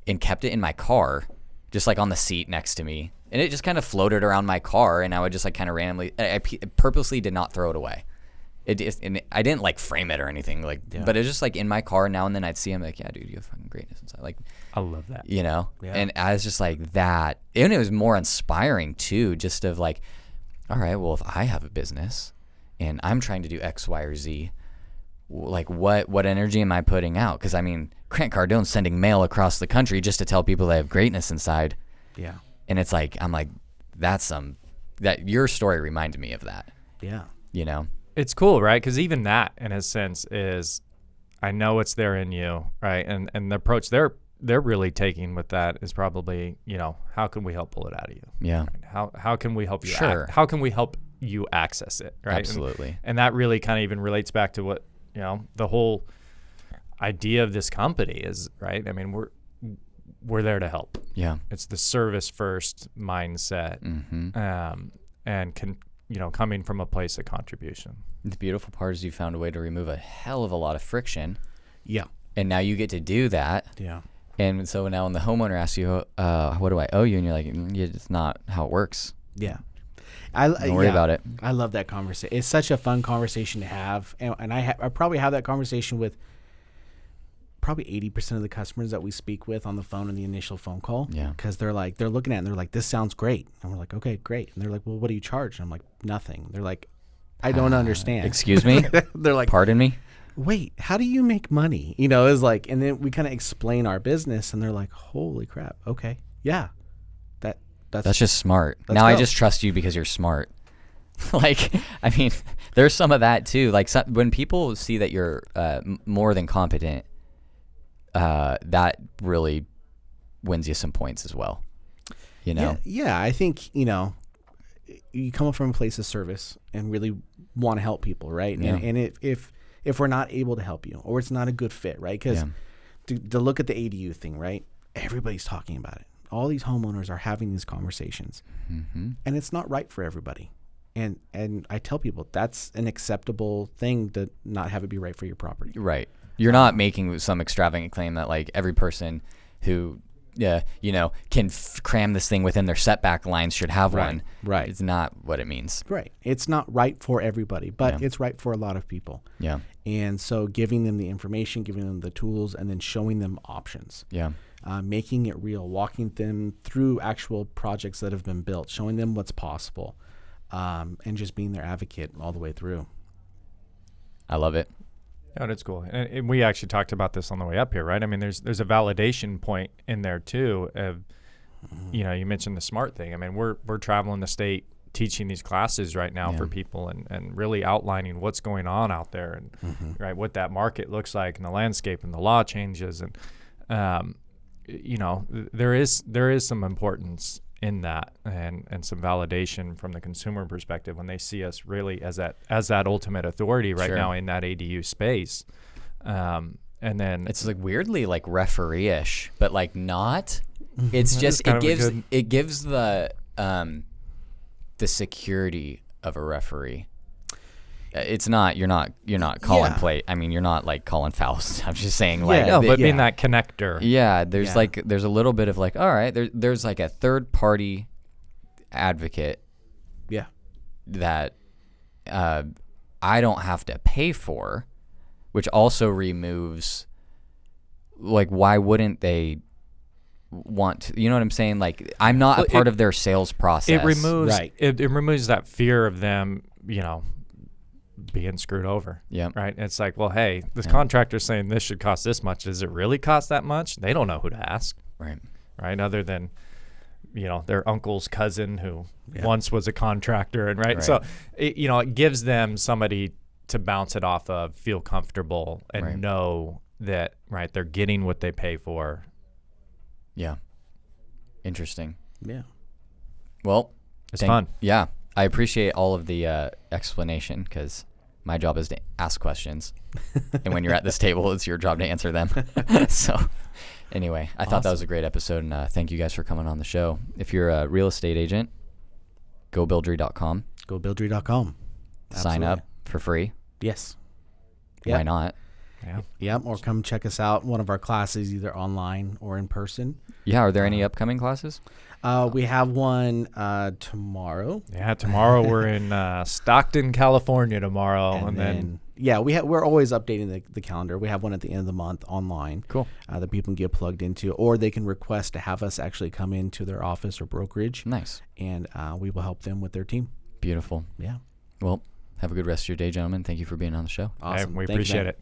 Speaker 1: and kept it in my car, just like on the seat next to me. And it just kind of floated around my car, and I would just like kind of randomly, I purposely did not throw it away. And I didn't like frame it or anything, like, but it's just like in my car now and then I'd see him like, yeah, dude, you have fucking greatness inside. Like,
Speaker 2: I love that.
Speaker 3: Yeah.
Speaker 1: And I was just like that. And it was more inspiring too, just of like, all right, well, if I have a business and I'm trying to do X, Y, or Z, like what energy am I putting out? Because I mean, Grant Cardone's sending mail across the country just to tell people they have greatness inside.
Speaker 3: Yeah.
Speaker 1: And it's like, I'm like, that your story reminded me of that.
Speaker 3: Yeah.
Speaker 2: It's cool, right? Because even that, in a sense, is, I know it's there in you, right? And the approach they're really taking with that is probably, how can we help pull it out of you?
Speaker 1: Yeah.
Speaker 2: Right? How can we help you?
Speaker 1: Sure.
Speaker 2: How can we help you access it? Right.
Speaker 1: Absolutely.
Speaker 2: And that really kind of even relates back to what the whole idea of this company is, right? I mean, we're there to help.
Speaker 1: Yeah.
Speaker 2: It's the service first mindset, and coming from a place of contribution.
Speaker 1: The beautiful part is you found a way to remove a hell of a lot of friction.
Speaker 3: Yeah.
Speaker 1: And now you get to do that.
Speaker 3: Yeah.
Speaker 1: And so now when the homeowner asks you, what do I owe you? And you're like, it's not how it works.
Speaker 3: Yeah.
Speaker 1: Don't worry about it.
Speaker 3: I love that conversation. It's such a fun conversation to have. And I probably have that conversation with probably 80% of the customers that we speak with on the phone in the initial phone call.
Speaker 1: Yeah.
Speaker 3: Because they're looking at it and they're like, this sounds great. And we're like, okay, great. And they're like, well, what do you charge? And I'm like, nothing. They're like, I don't understand.
Speaker 1: Excuse me?
Speaker 3: They're like,
Speaker 1: pardon me?
Speaker 3: Wait, how do you make money? It's like, and then we kind of explain our business and they're like, holy crap. Okay. Yeah. That's
Speaker 1: just smart. Now I just trust you because you're smart. Like, I mean, there's some of that too. Like when people see that you're more than competent, that really wins you some points as well. You know?
Speaker 3: Yeah. I think, you come from a place of service and really want to help people, right?
Speaker 1: Yeah.
Speaker 3: And if we're not able to help you, or it's not a good fit, right? Because to look at the ADU thing, right? Everybody's talking about it. All these homeowners are having these conversations, and it's not right for everybody. And I tell people that's an acceptable thing to not have it be right for your property.
Speaker 1: Right. You're not making some extravagant claim that like every person who can cram this thing within their setback lines should have one.
Speaker 3: Right.
Speaker 1: It's not what it means.
Speaker 3: Right. It's not right for everybody, but it's right for a lot of people.
Speaker 1: Yeah.
Speaker 3: And so giving them the information, giving them the tools, and then showing them options.
Speaker 1: Yeah.
Speaker 3: Making it real, walking them through actual projects that have been built, showing them what's possible, and just being their advocate all the way through.
Speaker 1: I love it.
Speaker 2: Oh, that's cool. And we actually talked about this on the way up here, right? I mean, there's a validation point in there too. Of, you mentioned the smart thing. I mean, we're traveling the state teaching these classes right now for people and really outlining what's going on out there and right what that market looks like and the landscape and the law changes and there is some importance in that and some validation from the consumer perspective when they see us really as that ultimate authority right now in that ADU space. And then
Speaker 1: it's like weirdly like referee-ish, but like not. It's just it gives the security of a referee. It's not you're not calling play. I mean, you're not like calling fouls. I'm just saying like
Speaker 2: being that connector.
Speaker 1: Yeah, there's a little bit of like, all right, there's like a third party advocate.
Speaker 3: Yeah.
Speaker 1: That I don't have to pay for, which also removes like why wouldn't they want to, you know what I'm saying? Like I'm not a part of their sales process.
Speaker 2: It removes it removes that fear of them, being screwed over.
Speaker 1: Yeah.
Speaker 2: Right. It's like, well, hey, this contractor's saying this should cost this much. Does it really cost that much? They don't know who to ask.
Speaker 1: Right.
Speaker 2: Right. Other than, their uncle's cousin who once was a contractor. And right. So, it gives them somebody to bounce it off of, feel comfortable and know that, they're getting what they pay for.
Speaker 1: Yeah. Interesting.
Speaker 3: Yeah.
Speaker 1: Well,
Speaker 2: it's fun.
Speaker 1: Yeah. I appreciate all of the explanation because my job is to ask questions. And when you're at this table, it's your job to answer them. So anyway, I thought that was a great episode. And thank you guys for coming on the show. If you're a real estate agent, go Buildry.com.
Speaker 3: Go Buildry.com.
Speaker 1: Sign up for free.
Speaker 3: Yes.
Speaker 1: Why not?
Speaker 3: Yeah. Or come check us out. One of our classes, either online or in person.
Speaker 1: Yeah. Are there any upcoming classes?
Speaker 3: We have one tomorrow.
Speaker 2: Yeah, tomorrow we're in Stockton, California tomorrow. And then
Speaker 3: we're always updating the calendar. We have one at the end of the month online.
Speaker 1: Cool.
Speaker 3: That people can get plugged into, or they can request to have us actually come into their office or brokerage.
Speaker 1: Nice.
Speaker 3: And we will help them with their team.
Speaker 1: Beautiful.
Speaker 3: Yeah.
Speaker 1: Well, have a good rest of your day, gentlemen. Thank you for being on the show.
Speaker 3: Awesome.
Speaker 2: We appreciate it.